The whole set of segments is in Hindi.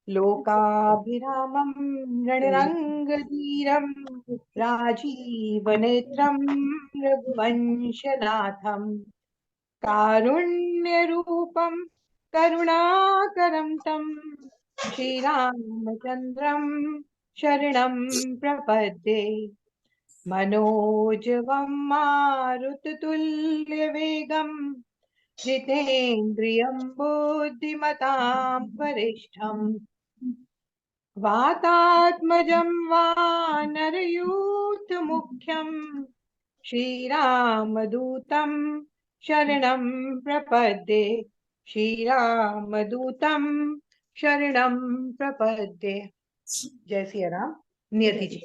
लोकाभिरामं रणरङ्गधीरं राजीवनेत्रं रघुवंशनाथं कारुण्यरूपं करुणाकरं तं श्रीरामचन्द्रं शरणं प्रपद्ये। मनोजवं मारुततुल्यवेगं जितेन्द्रियं बुद्धिमतां वरिष्ठम् वातात्मजं वानरयूथमुख्यं श्रीरामदूतं शरणं प्रपद्ये। श्रीरामदूतं शरणं प्रपद्ये। जय सिया राम। नियति जी।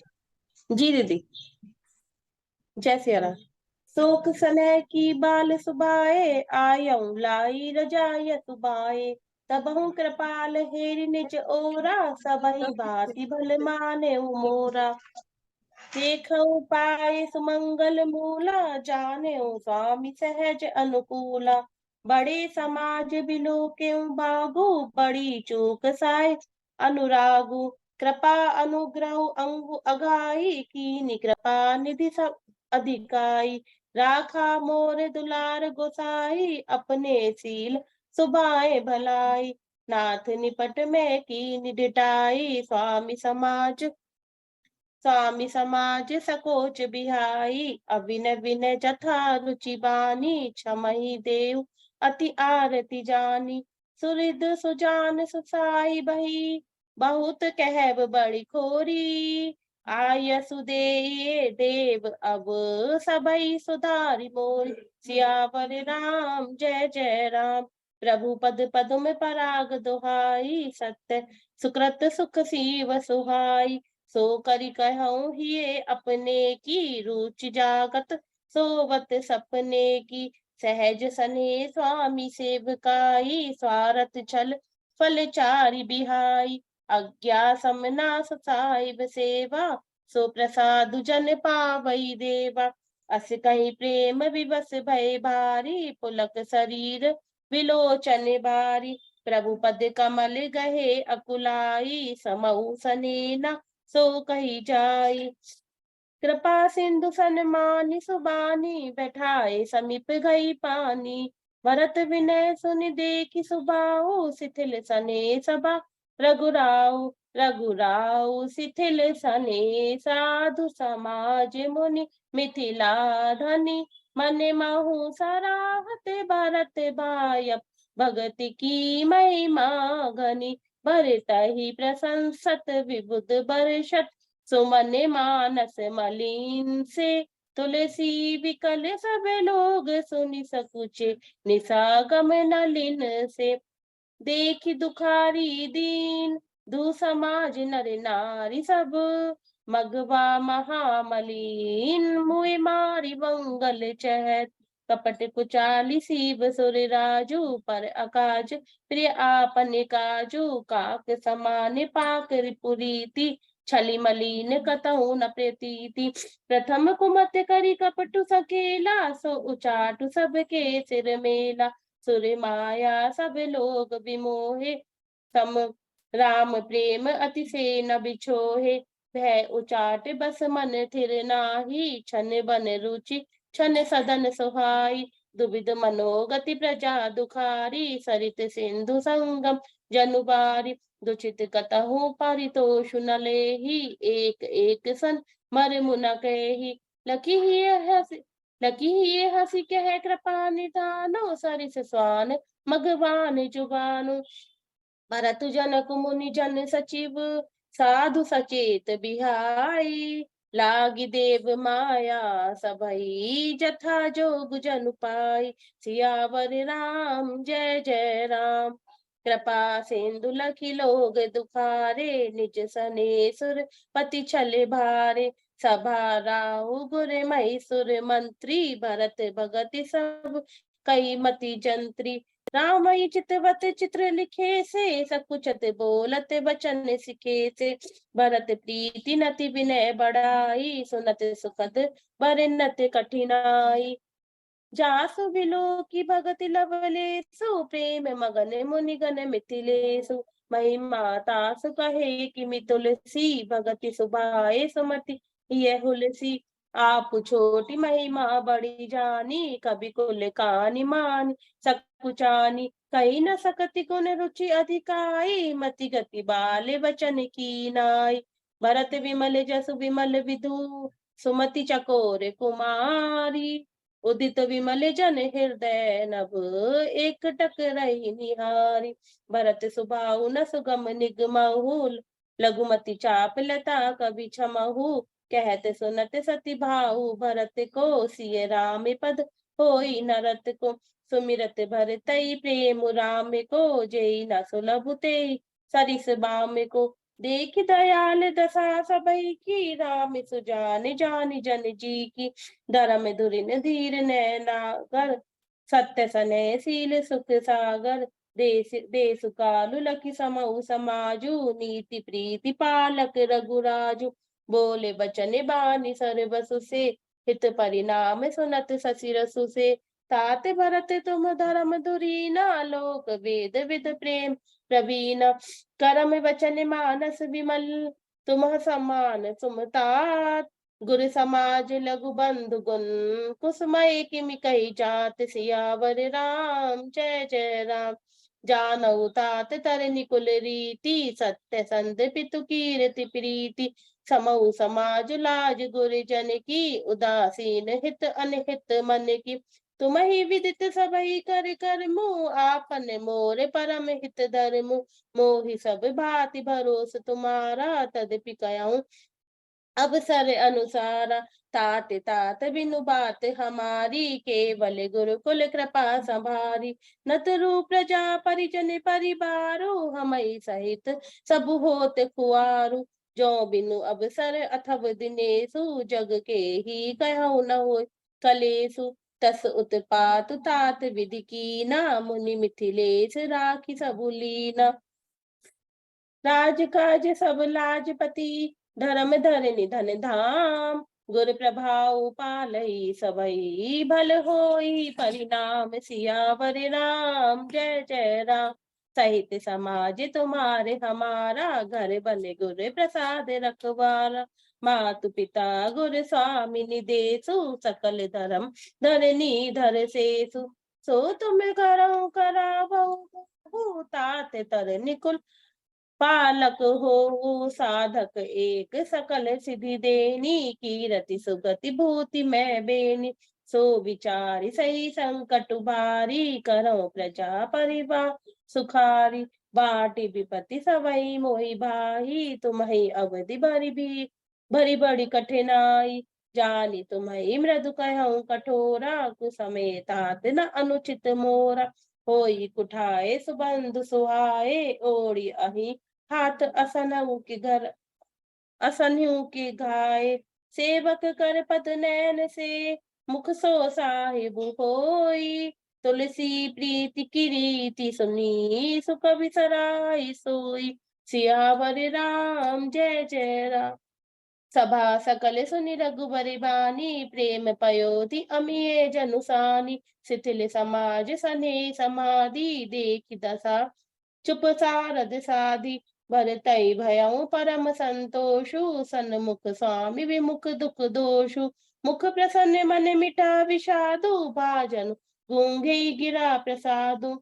जी दीदी। जय सिया राम। शोक सनय की बाल सुबाए, आयऊ लाई रजाय सुबाए। तबहु कृपाल हेरि निज ओरा, सबहि भांति भल माने मोरा। देखऊ पाए सुमंगल मूला, जानेऊ स्वामी सहज अनुकूला। बड़े समाज बिलो क्यों बागु, बड़ी चूक साय अनुरागु। कृपा अनुग्रह अंगु अगाई, कीनी कृपा निधि सब अधिकाई। राखा मोर दुलार गोसाई, अपने सील सुभाए भलाई। नाथ निपट में कीनी डिटाई, स्वामी समाज सकोच बिहाई। अविनय विनय जथा रुचि बानी, क्षमहि देव अति आरती जानी। सुहृद सुजान सुसाई बही, बहुत कहब बड़ी खोरी। आय सुदेय देव अब सबई सुधारि मोर। सियावर राम जय जय राम। प्रभु पद पदुम पराग दुहाई, सत्य सुकृत सुख सीव सुहाई। सो करि कहूँ हिये अपने की, रुचि जागत सोवत सपने की। सहज सने स्वामी सेवकाई, स्वारथ छल फल चारि बिहाई। अज्ञा समनास साहिब सेवा, सो प्रसाद जन पावई देवा। अस कहीं प्रेम विवश भय भारी, पुलक शरीर विलोचन बारी। प्रभु पद कमल गहे अकुलाई, समऊ सनेना सो कही जाई। कृपा सिंधु सन्मानी सुबानी, बैठाए समीप गई पानी। भरत विनय सुनि देखि सुबाऊ, शिथिल सने सबा रघुराऊ। रघुराऊ शिथिल सने, साधु समाज मुनि मिथिला धनी। मन महु सराहत भरत भाय, भगति की महिमा घनी। भरतहि प्रशंसत विबुध बरषत, सुमन मानस मलिन से। तुलसी विकल सब लोग सुनि सकुचे, निसागम नलिन से। देखि दुखारी दीन दु समाज नर नारी सब, मगवा महामलिन मुए मारी मंगल चहत। कपट कुचाली सीब सुर राजू, पर अकाज प्रिय आपने काजू। काक समान पाक रिपुरीति, छली मलिन कतहु न प्रतीति। प्रथम कुमत करी कपटु सकेला, सो उचाटु सबके सिर मेला। सुर माया सब लोग विमोहे, सम राम प्रेम अति से न बिछोहे। भय उचाट बस मन थिर नाही, छन बन रुचि छन सदन सुहाई। दुविध मनोगति प्रजा दुखारी, सरित सिंधु संगम जनु बारी। दुचित कतहु परितोषु न लेही, एक एक सन मर मुन कही। लकी ही हसी कह कृपा निधानो, सरिस स्वान मगवान जुबानु। भरत जनक मुनि जन सचिव, साधु सचेत बिहाई। लागी देव माया सबई, जथा जोग जनु पाई। सियावर राम जय जय राम। कृपा सिंधु लखी लोग दुखारे, निज सनेसुर पति छल भारे। सभा राहु गुर महिसुर मंत्री, भरत भगति सब कई मति जंत्री। रामई चितवत चित्र लिखे से, सकुचत बोलत बचन सिखे से। भरत प्रीति नति विनय बढ़ाई, सुनत सुखद बरनत कठिनाई। जासु बिलो की भगति लवलेसु प्रेम मगन मुनिगण मिथिलेसु महिमा तासु कहे कि मि तुलसी भगति सुभाए सुमति ये हुलसी आप छोटी महिमा बड़ी जानी कभी कुल कानी मानी सकुचानी कही न सकति गुण रुचि अधिकाई मति गति बाले वचन की नाई भरत विमल जसु विमल विधु सुमति चकोर कुमारी उदित विमल जन हृदय नभ एकटक रही निहारी भरत सुबाहु न सुगम निगमहु लघुमति चाप लता कवि छमहु कहत सुनत सति भाऊ भरत को सिय राम पद होई नरत को सुमिरत भरतई प्रेम राम को जेई न सुलभ तेई सरिस बाम को देख दयाल दशा सबई की राम सुजान जान जन जी की धर्म धुरिन धीर नैनागर सत्य सनय शील सुख सागर देश कालु लखि समऊ समाजु नीति प्रीति पालक रघुराजु बोले बचन बानी सर्वसु से हित परिणाम सुनत ससिरसु से तात भरत तुम धर्म धुरीना लोक वेद विद प्रेम प्रवीण करम वचन मानस विमल तुम समान सुमतात गुरु समाज लघु बंधु गुण कुसुमय किमि कही जात सियावर राम जय जय राम जानऊ तात तरनि कुल रीति सत्य संत पितु कीरति प्रीति समऊ समाज लाज गुरु जन की उदासीन हित अनहित मन की तुम ही विदित सबही कर कर मुँह आपन मोर परम हित धर्म मोहि सब भांति भरोस तुम्हारा तदपि कयाऊं अवसर अनुसार तात तात बिनु बात हमारी केवल गुरुकुल कृपा संभारी नत रूप प्रजा परिजन परिवारो हमई सहित सब होत खुआरू जो बिनु अवसर अथव दिनेसु जग के ही कहु न हो कलेसु तस उत्पात तात विधि कीना मुनि मिथिलेश राखी सबु लीना राज काज सब लाजपति धर्म धरनि धन धाम गुर प्रभाव पालई सबई भल होई परिणाम सियावर राम जय जय राम सहित समाज तुम्हारे हमारा घर बने गुर प्रसाद रखवारा मातु पिता गुर स्वामी निदेशु सकल धर्म धरनी धर सेसु सो तुम करो करावो तात तर निकुल पालक हो साधक एक सकल सिद्धि देनी कीरति सुगति भूति मैं बेनी सो विचारी सही संकट भारी करो प्रजा परिवार सुखारी बाटी विपत्ति सवई मोहि भाई तुम्हि अवधि भरी बड़ी कठिनाई जानी तुम्हि मृदु कहूँ कठोरा कुसमे तात न अनुचित मोरा होई कुठाए सुबंधु सुहाए ओड़ी अही हाथ असनऊ के घर असन्यू के गाय सेवक कर पद नैन से मुख सो साहिब होई तुलसी प्रीति की रीति सुनी सुख बिसराई सोई सियावर राम जय जय राम सभा सकल सुनि रघुबर बानी प्रेम पयोधि अमिये जनुसानी शिथिल समाज सने समाधि देखि दशा चुप सारद साधि भरतई भयऊ परम संतोषु सन्मुख स्वामी विमुख दुख दोषु मुख प्रसन्न मन मिटा विषादु भाजन गूंगे गिरा प्रसादु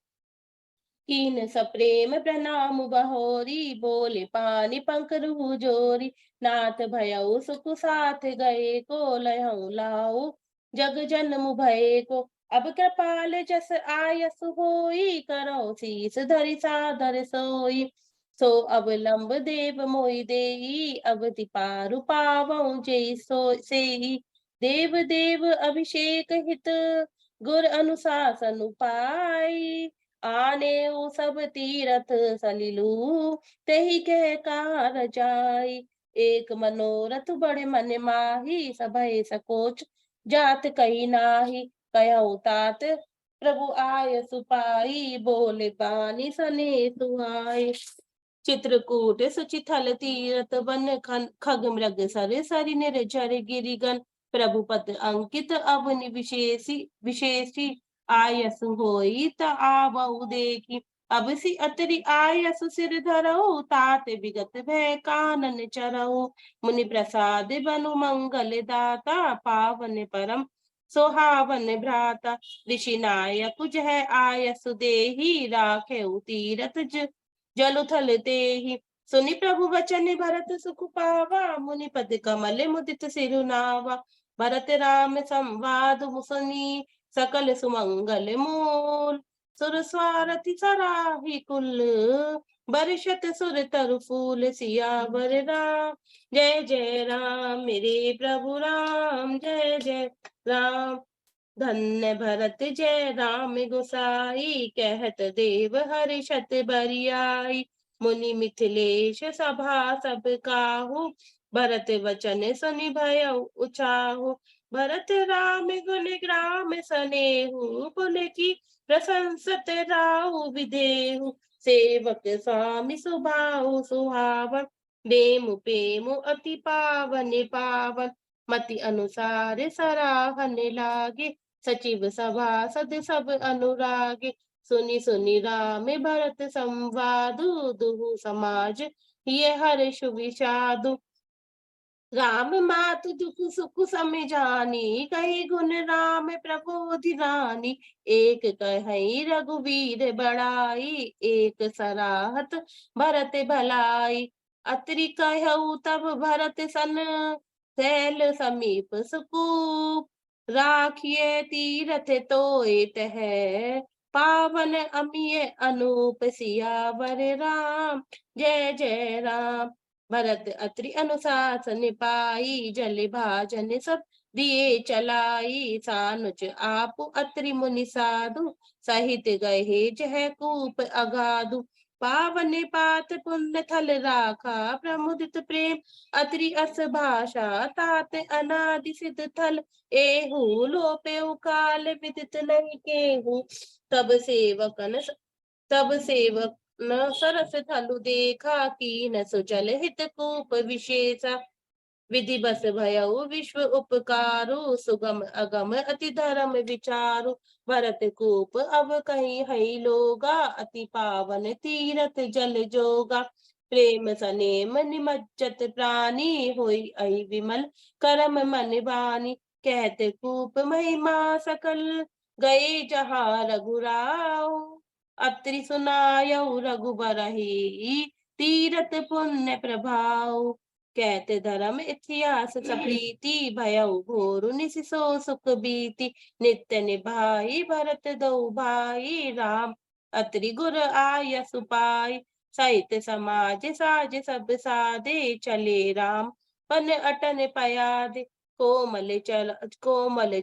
कीन सप्रेम प्रणाम बहोरी बोले पानी पंकरु जोरी नाथ भयऊ सुख साथ गए को लयऊ लाऊ जग जन्म भये को अब कृपाल जस आयस होई करो शीस धरि सादर सोई सो अब लंब देव मोहि देई अवधि पारु पावऊ जय सो सेई देव देव अभिषेक हित गुर अनुशासन पाई आने सब तीरथ सलिलू तेहि कह कार जाई एक मनोरथ बड़े मन माही सभय सकोच जात कही नाही कहु तात प्रभु आय सुपाई बोले पानी सने सुहाई चित्रकूट सुचिथल तीरथ बन खग मृग सर सरि निर्झर गिरिगन प्रभु पद अंकित अवनि विशेषी आयसु होई त आवऊ देखी। अब सी अतरी आयसु सिर धरऊ तात विगत भय कानन चरऊ। मुनि प्रसाद बनु मंगल दाता पावन परम सोहावन भ्राता। ऋषि नायक जह आयसु देहि राखे तीरथ जलु थल तेहि। सुनि प्रभु वचन भरत सुख पावा मुनि पद कमल मुदित सिरुनावा। भरत राम संवाद मुसनी सकल सुमंगल मूल। सुर स्वारथि सराही कुल बरषत सुर तरु फूल सियावर राम। जय जय राम मेरे प्रभु राम जय जय राम। धन्य भरत जय राम गोसाई कहत देव हर्षत बरियाई। मुनि मिथिलेश सभा सब काहू भरत वचन सुनि भयउ उचाहू। भरत राम गुण ग्राम सनेहु पुन की प्रशंसत राहु विदेहु। सेवक स्वामी सुभाहु सुहावन देमु पेमु अति पावन पावन। मति अनुसार सराहन लागे सचिव सभासद सब अनुरागे। सुनि सुनि राम भरत संवादु दुहु समाज ये हर्ष विषादु। राम मातु दुख सुख समिजानी कही गुण राम प्रबोधि रानी। एक कहि रघुवीर बड़ाई एक सराहत भरत भलाई। अत्रि कहऊ तब भरत सन सैल समीप सुकूप। राखिए तीरथ तोय तह पावन अमिय अनूप सियावर राम जय जय राम। भरत अत्रि अनुशासन पाई जल भाजन सब दिए चलाई। सानुज आप अत्रि मुनि साधु सहित गए जह कूप अगाधु। पावन पात पुण्य थल राखा प्रमुदित प्रेम अत्रि अस भाषा। तात अनादि सिद्ध थल एहू लोपे काल विदित नहीं केहू। तब सेवक न सरस थलु देखा की न सुजल हित कूप विशेषा। विधि बस भयउ विश्व उपकारु सुगम अगम अति धर्म विचारु। भरत कूप अब कहीं हई लोगा अति पावन तीरथ जल जोगा। प्रेम सनेम निमज्जत प्राणी होई अहि विमल करम मन बानी। कहते कूप महिमा सकल गए जहाँ रघुराव। अत्रि सुनायऊ रघुबरही तीरथ पुण्य प्रभाव। कहते धर्म इतिहास सप्रीति भयउ घोरु निसिसो सुख बीति। नित्य निभाई भरत दो भाई राम अत्रि गुर आय सुपाई। सहित समाज साज सब सादे चले राम पन अटन पयादे। कोमल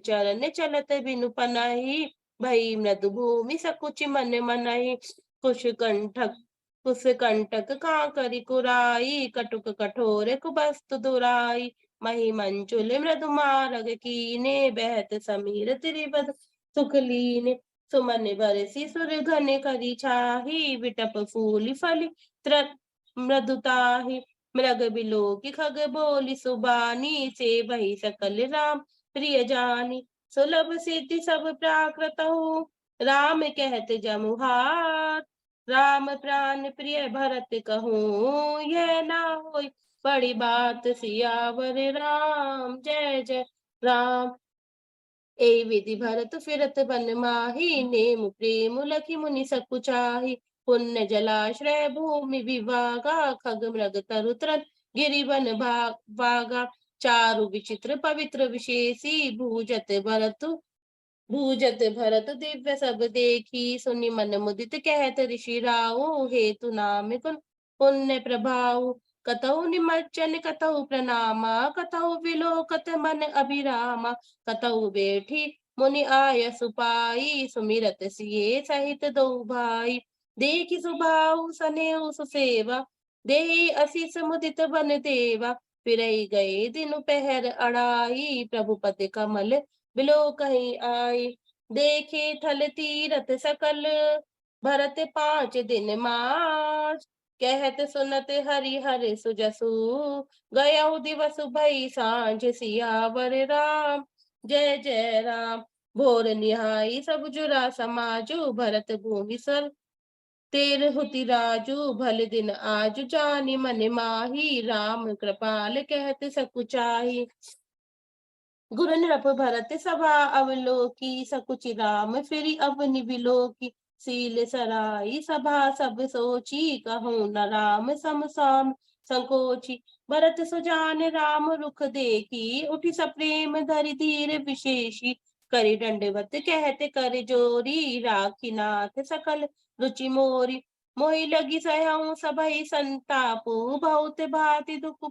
चरण चलत बिनु पनाही भई मृदु भूमि सकुच मन मनहि। कुश कंटक कांकरि कुराई कटुक कठोर कुबस्तु दुराई। मही मंचुल मृदु मारग कीने बहत समीर त्रिपद सुख लीने। सुमन बरसी सुर घन करी छाही विटप फूल फली मृदुताही। मृग बिलोकी खग बोली सुबानी से वही सकल राम प्रिय जानी। सुलभ सिद्धि सब प्राकृत हो राम कहत जमुहार। राम प्राण प्रिय भरत कहूँ यह ना होई बड़ी बात सियावर राम जय जय राम। ए विधि भरत फिरत बन माही नेम प्रेम लखी मुनि सकुचाही। पुण्य जलाश्रय भूमि विभागा खग मृग तरु तरत गिरि वन भागा। चारु विचित्र पवित्र विशेषी भूजत भरत दिव्य सब देखी। सुनि मन मुदित कहत ऋषि राऊ हेतु नाम कुन पुण्य प्रभाव। कतहु निमज्जन कतहु प्रणामा कतहु विलोकत मन अभिरामा। कतहु बैठी मुनि आय सुपाई सुमिरत सिए सहित दो भाई। देखि सुभाऊ सनेहु सुसेवा देहि असीस मुदित बन देवा। फिरई गए दिनु पहर अड़ाई प्रभु पद कमल बिलो कहीं आई। देखे थल तीरथ सकल भरत 5 दिन मार्च कहत सुनत हरि हर सुजसु, गयउ दिवस भई सांझ सियावर राम। जय जय राम। भोर निहाई सब जुरा समाजु, भरत भूमि सर तेर हुति राजू। भले दिन आजु जानी मन माही, राम कृपाल कहत सकुचाही। गुरु निरप भरत सभा अवलोकी, सकुचि राम फिरि अवनि बिलोकी। सील सराई सभा सब सोची, कहूँ न राम सम साम संकोची। भरत सुजान राम रुख देखी, उठि सप्रेम धरि धीर विशेषी। करि दंडवत कहते कर जोरी, राखी नाथ सकल रुचि मोरी। मोहि लगी सहऊँ सबहि संतापु, बहुत भांति दुख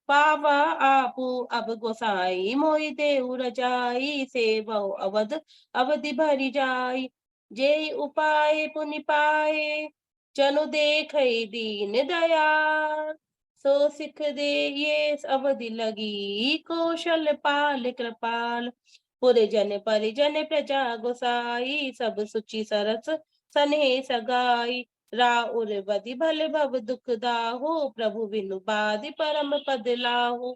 पावा आपू। अब गोसाई मोहि देहु रजाई, सेवौ अवध अवधि भरि जाई। जेहि उपाय पुनि पाए, जनु देखै दीन दयाल। सो सिख दे ये अवधि लगी, कौशल पाल कृपाल। पुर जन परिजन प्रजा गोसाई, सब सुचि सरस सनेह सगाई। राउर बदि भले भव दुख दाहु, प्रभु बिनु बाधि परम पद लाहु।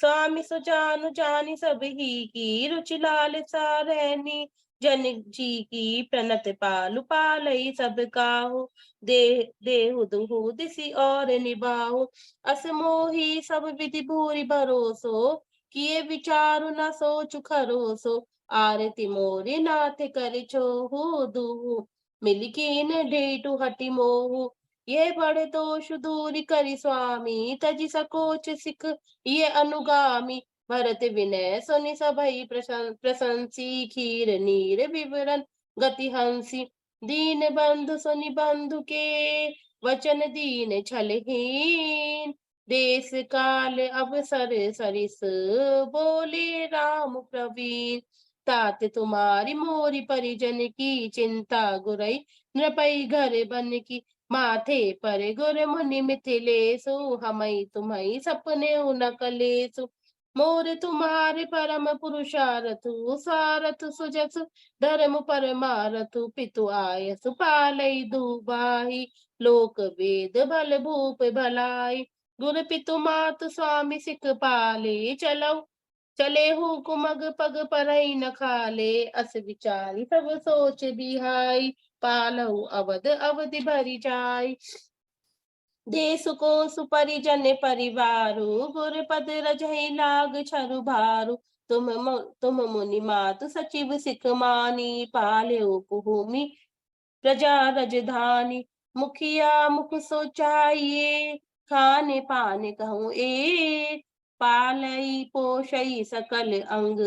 स्वामी सुजानु जानि सब ही की, रुचि लाल सारैनी। जन जी की प्रणत पालु पालई सब काहू। देहु दुहु दिसि और निबाहु, अस मोही सब विधि भूरि भरोसो। किए विचारु न सोचु खरोसो, आरती मोरि नाथ करि छोहु। दुहु मिलिकीन ढेटु हटि मोहु, ये बड़े दोष दूरि करि स्वामी। तजि सकोच सिख ये अनुगामी। भरत विनय सुनि सभई प्रशंसी, खीर नीर विवरण गति हंसी। दीन बंधु सुनि बंधु के, वचन दीन छलहीन। देश काल अवसर सरिस, बोले राम प्रवीण। तात तुम्हारी मोरी परिजन की, चिंता गुरई नृपई घर बन की। माथे पर गुर मुनि मिथिलेसु, हमई तुम्हई सपने न कलेसु। मोर तुम्हारे परम पुरुषारथु, सारथ सुजस धर्म परमारथु। पितु आयसु पालई दुबाही, लोक वेद भल भूप भलाई। गुर पितु मात स्वामी सिख पाले, चले हु कुमग पग परई न खाले। अस विचारी सब सोच बिहाई, पालहु अवध अवधि भरि जाई। देश को सुपरिजन परिवारु, गुर पद रजहि लाग छरु भारु। तुम मुनि मातु सचिव सिख मानी, पाल्यो भूमि प्रजा रजधानी। मुखिया मुख सोचाइए, खाने पाने कहूँ एक। पालई पोषई सकल अंग,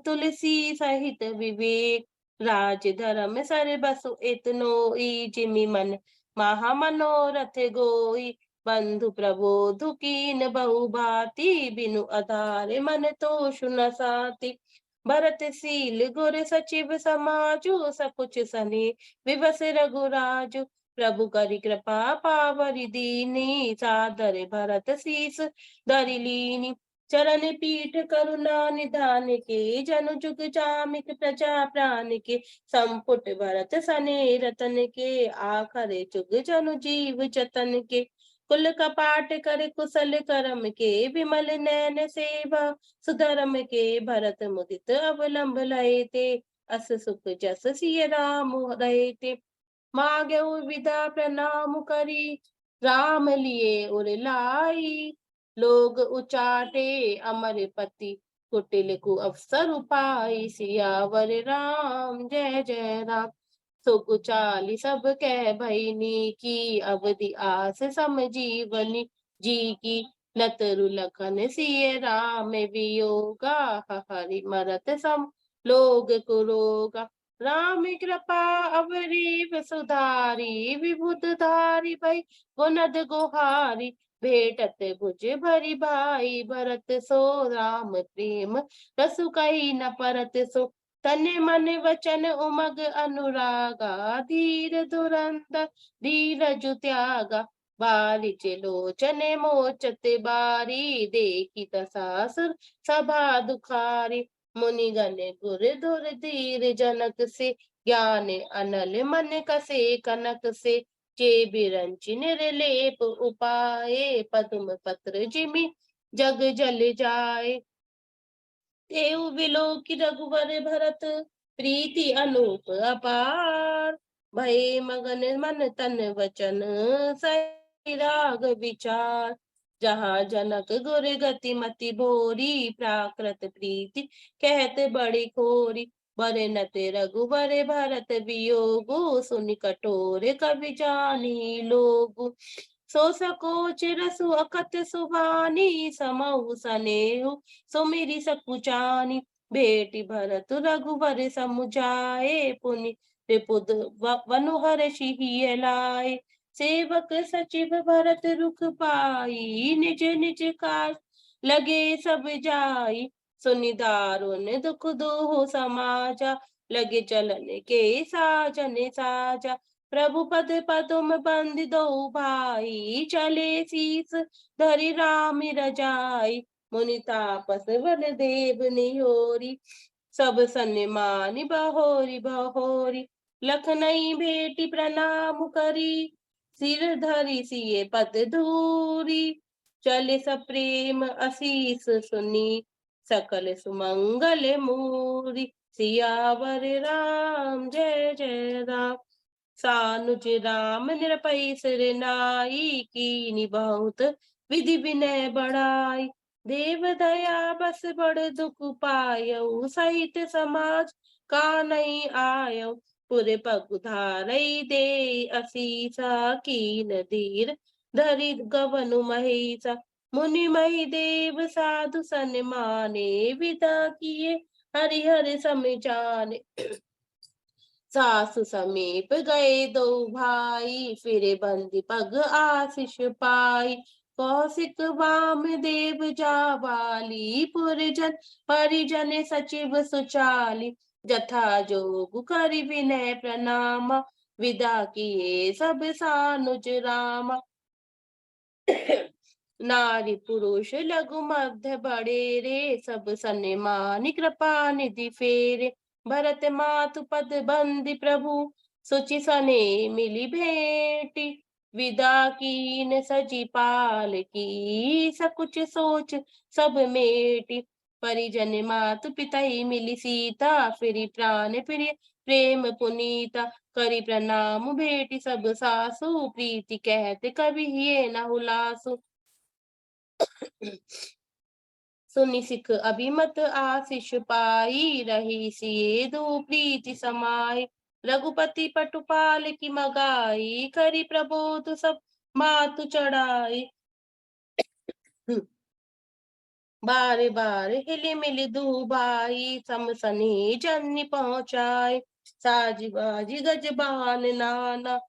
तुलसी सहित विवेक। राज धर्म सर बसु इतनोई, जिमि मन महा मनोरथ गोई। बंधु प्रबोधु कीन बहु भांति, बिनु आधार मन तोषु न साति। भरत शील गुर सचिव समाजु, सकुच सने विवस रघुराजु। प्रभु करि कृपा पावरि दीनी, सादर भरत शीस धरि लीनी। चरण पीठ करुणा निधान के, जनु जुग जामिक प्रजा प्राण के। संपुट भरत सने रतन के, आखर जुग जनु जीव जतन के। कुल कपाट कर कुशल कर्म के, विमल नैन सेवा सुधर्म के। भरत मुदित अवलंब लय ते, अस सुख जस सिय राम रहे ते। मांगेउ विदा प्रणाम करी, राम लिए उर लाई। लोग उचाटे अमर पति, कुटिल कु अवसर उपाय। सियावर राम जय जय राम। सुख चाली सब कह भईनी की, अवधि आस सम जीवनी जी की। नतरु लखन सिय राम वियोगा, हरि मरत सम लोग कुरोगा। राम कृपा अवरीव सुधारी, विबुध धारी भई गुनद गुहारी। भेटत भुज भरि भाई, भरत सो राम प्रेम रसु कही न परत सो। तन मन वचन उमग अनुरागा, धीर धुरंधर धीरजु त्यागा। बालिच लोचन मोचत बारी, देखी तसासुर सभा दुखारी। मुनिगण गुर धुर धीर जनक से, ज्ञान अनल मन कसे कनक से। जे बिरंचि निर्लेप उपाये, पद्म पत्र जिमि जग जल जाए। तेउ बिलो की रघुवर भरत, प्रीति अनूप अपार। भय मगन मन तन वचन, सही राग विचार। जहाँ जनक गुर गति मति भोरी, प्राकृत प्रीति कहते बड़ी खोरी। बरे नते रघुवर भरत वियोगु, सुनि कठोर कवि जानी लोगु। सो सकोच रसु अकत सुबानी, समहु सनेहु सुमिरि सकुचानी। भेटी भरत रघुवर समुझाए, पुनि रिपुद वनु हर्षि लाए। सेवक सचिव भरत रुख पाई, निज निज काज लगे सब जाई। सुनि दारुन दुख दोह समाजा, लगे चलन के साजन साजा। प्रभु पद पदुम बंद दो भाई, चले शीस धरि राम रजाई। मुनि तापस वन देव निहोरी, सब सन्निमानि बहोरी बहोरी। लखनई भेटी प्रणाम करी, सिर धरि सिए पद धूरी। चले सप्रेम असीस सुनी, सकल सुमंगल मूरी। सियावर राम जय जय राम। सानुज राम निरपै सिर नाई, कीनि बहुत विधि विनय बढ़ाई। देव दया बस बड़ दुख पायऊ, सहित समाज का नहीं आयऊ। पुर पगुधारई दे असीसा, कीन धीर धरि गवनु महीसा। मुनि मही देव साधु सन्माने, विदा किए हरिहर समिजाने। सासु समीप गए दो भाई, फिरे बंदी पग आशीष पाई। कौशिक वाम देव जाबाली, पुरजन परिजन सचिव सुचाली। जथा जोग करि विनय प्रणाम, विदा किए सब सानुज राम। नारी पुरुष लघु मध्य बड़े रे, सब सन्मानि कृपा निधि फेरे। भरत मातु पद बंदी प्रभु, सुचि सने मिली भेंटी। विदा कीन सजी पाल की, सकुच सोच सब मेटी। परिजन मातु पिता ही मिली सीता, फिरी प्राण प्रिय प्रेम पुनीता। करी प्रणाम भेटी सब सासु, प्रीति कहते कवि ये न हुलासु। सुनि सिख अभिमत आशीष पाई, रही सिए दो प्रीति समाई। रघुपति पटुपाल की मगाई, करी प्रबोध सब मातु चढ़ाई। बारे बारे हिली मिली दुबाई, समसनी जन्नी पहुंचाई। साजी बाजी गजबान नाना,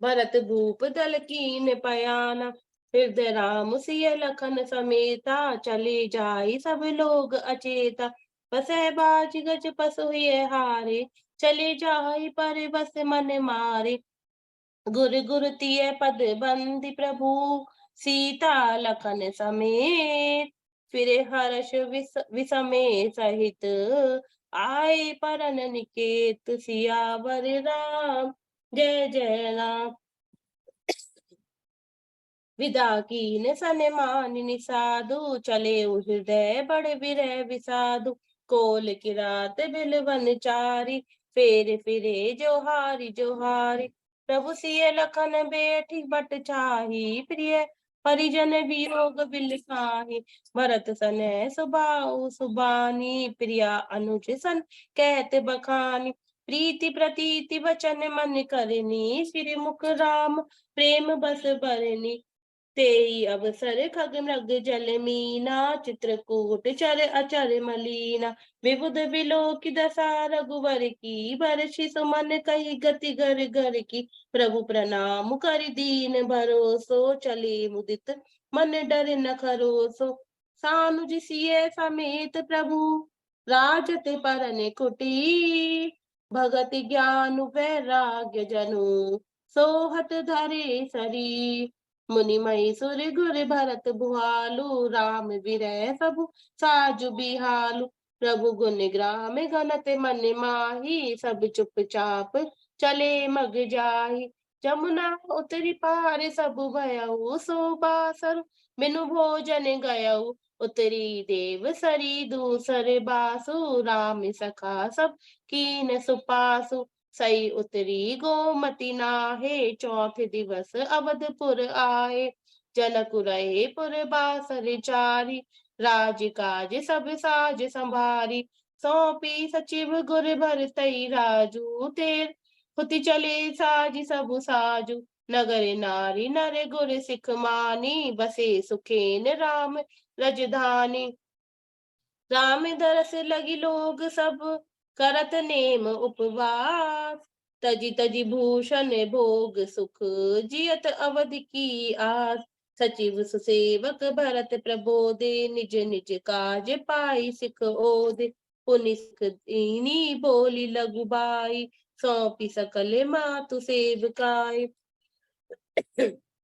भरत भूप दल कीन पयाना। हृदय राम सिय लखन समेता, चले जाई सब लोग अचेता। बसै बाज गज पसु हुए हारे, चले जाई पर बस मन मारे। गुर गुर तिय पद बंदी प्रभु, सीता लखन समेत। फिरे हर्ष विसमे सहित, आए परन निकेत। सियावर राम जय जय राम। विदा कीन सन्मानिनि साधु, चले हृदय बड़े विरह विषादु। कोल की रात बिलवन चारी, फेर फिरे जोहारी जोहारी। प्रभु सिय लखन बेठी बट चाही, प्रिय परिजन वियोग बिलसाही। भरत सने सुबाऊ सुबानी, प्रिया अनुज सन कहते बखानी। प्रीति प्रतीति वचन मन करनी, श्री मुख राम प्रेम बस बरनी। तेई अवसर खग मृग जल मीना, चित्रकूट चर अचर मलीना। विबुध बिलोक दशा रघुवर की, बरषि सुमन कही गति घर घर की। प्रभु प्रणाम कर दीन भरोसो, चले मुदित मन डर न खरोसो। सानुज सिय समेत प्रभु, राजत परन कुटी। भगत ज्ञान वैराग्य जनु, सोहत धरे सरी। मुनि मई सुर गुर भरत भुआलु, राम विरह सबु साजु बिहालु। प्रभु गुण ग्राम गनत मन माही, सब चुपचाप चले मग जाही। जमुना उतरी पार सब भयउ सो बासर, बिनु भोजन गयउ उतरी देव सरी दूसर बासु। राम सखा सब कीन सुपासु, सई उतरी गोमती नाहे, चौथ दिवस अवधपुर आए। जनक रहे पुर बासर चारी, राज काज सब साज संभारी। सौंपी सचिव गुर भर तई राजू, तेर हुति चले साज सब साजू। नगर नारी नर गुर सिख मानी, बसे सुखेन राम रजधानी। राम दरस लगी लोग सब, करत नेम उपवास। तजी तजी भूषण भोग सुख, जियत अवधि की आस। सचिव सुसेवक भरत प्रबोधे, निज निज काज पाई सिख ओदे। पुनि सिख दीनी बोली लघु बाई, सौंपी सकल मातु सेवकाई।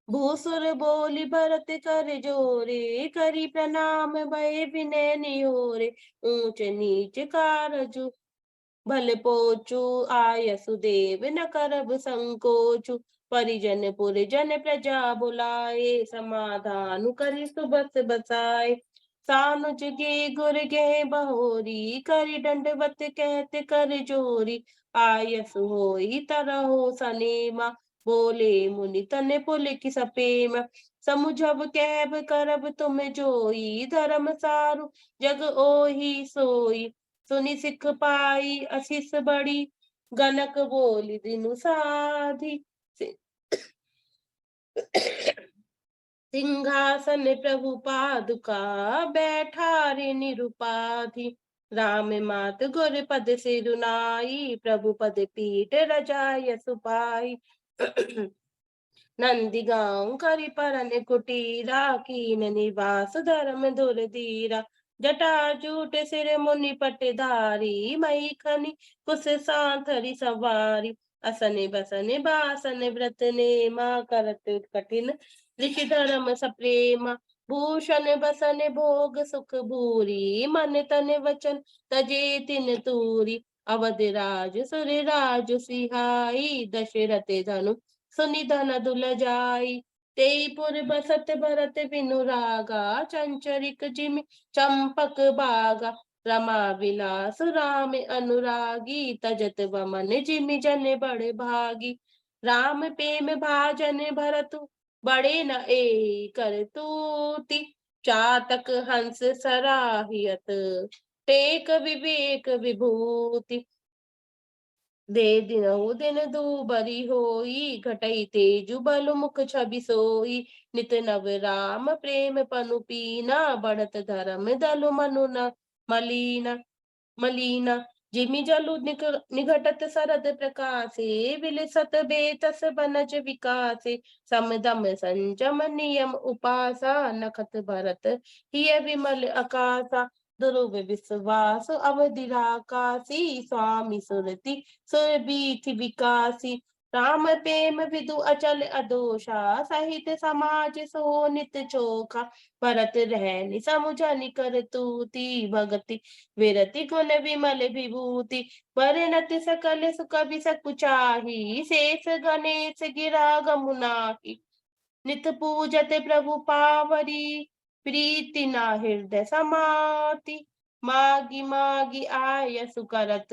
भूसुर बोली भरत कर जोरे, करी प्रणाम भय विनय निहोरे। ऊंच नीच कारजु भले पोचू, आय सुदेव न करब संकोचु। परिजन पुरजन प्रजा बुलाए, समाधान करि सुबस बसाए। सानुज गे गुर गे बहोरी, करि दंडवत कहते कर जोरी। आयसु होई तरहो सनेमा, बोले मुनि तने पुलक सपेम। समुझब कहब करब तुम जोई, धर्म सारु जग ओहि सोई। सुनि सिख पाई असीस बड़ी, गनक बोली दिनु साधी। सिंहासन प्रभु पादुका, बैठारे निरुपाधि। राम मात गुर पद सिरुनाई, प्रभु पद पीठ रजाय सुपाई। नंदी गाँव करि परन कुटीरा, कीन निवास धर्म धुर धीरा। जटा जूट सिर मुनि पटधारी, मई खनि कुश सांथरी सवारी। असने बसने बासन व्रत नेमा, करत कठिन ऋषि धर्म सप्रेमा। भूषण बसन भोग सुख भूरी, मन तन वचन तजे तिन तूरी। अवध राज सुर राज सिहाई, दशरथ धनु सुनि धन दुल जाई। तेईपुर बसत भरत बिनु रागा, चंचरिक जिमि चंपक बागा। रमा विलास राम अनुरागी, तजत बमन जिमि जन बड़ भागी। राम प्रेम भाजन भरतु, बड़े न ए कर तूति। चातक हंस सराहियत, टेक विवेक विभूति। दे दिनहु दिन दूबरी होई, घटई तेजु बल मुख छवि सोई। नित नव राम प्रेम पनु पीना, बढ़त धर्म दलु मनु न मलीना मलीना। जिमि जलु निघटत सरद प्रकाशे, विलसत बेतस बनज विकासे। समदम संजम नियम उपासा, नखत भरत हिय विमल आकासा। ध्रुव विश्वास अवधिराकासी, स्वामी सुरति सुरबीथि विकासी। राम प्रेम विदु अचल अदोषा, सहित समाज सो नित चोखा। भरत रहनि समुझनि कर तूति, भगति विरति गुण विमल विभूति। परिणति सकल सुख बिसकुचाही, शेष गणेश गिरा गमुनाही। नित पूजत प्रभु पावरी, प्रीति ना हृदय समाति। मागी मागी आय सुकरत,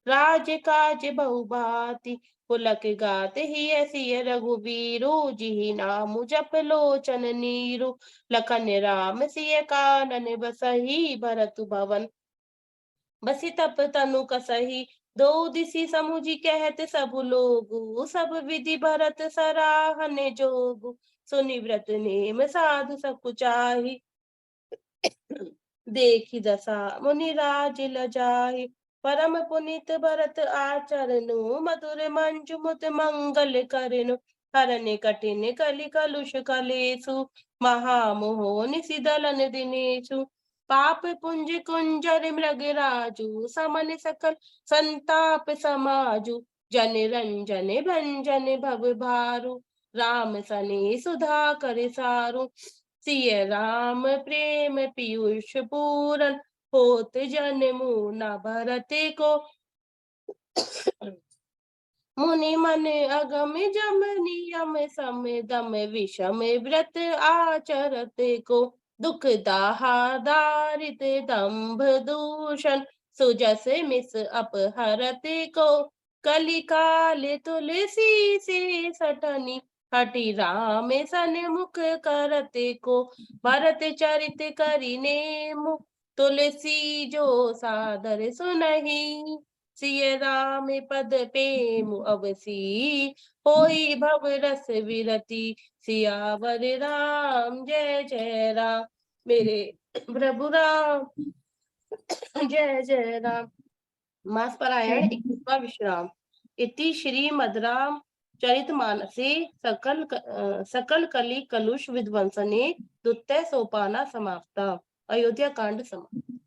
राज काज बहुभाति। पुलक गात ही सिय रघुबीरु, जिहि नामु जप लोचन नीरु। लखन राम सिय कानन बसहि, भरतु भवन बसी तप तनु कसही। दो दिसि समुझि कहत सब लोगु, सब विधि भरत सराहने जोगु। सुनि व्रत नेम साधु सकुचाही, देखि दशा मुनि राज लजाहि। परम पुनित भरत आचरनु, मधुर मंजु मुद मंगल करनु। हरने कठिन कलि कलुष कलेसु, महामोह निसि दलन दिनेषु। पाप पुंज कुंजर मृग राजू, समन सकल संताप समाजू। जन रंजन भंजन भव भारू, राम सने सुधा कर सारू। सिय राम प्रेम पीयूष पूरन, होत जन्मु न भरते को। मुनि मन अगम जम नियम सम दम विषम व्रत आचरते को। दुख दाहा दारित दंभ दूषण सुजस मिस अपहरते को। कलि काल तुलसी से सटनी हटि राम सन्मुख करते को। भरत चरित करिने मुख तुलसी जो सादर सुनहि। सिय राम पद पेमु अवसी होई भव रस विरति। सियावर राम जय जय राम। मेरे प्रभु राम जय जय राम। मास पारायण 21वां विश्राम। इति श्री मद्राम चरितमानसे सकल कलि कलुष विध्वंसने द्वितीय सोपाना समाप्ता। अयोध्या कांड समाप्त।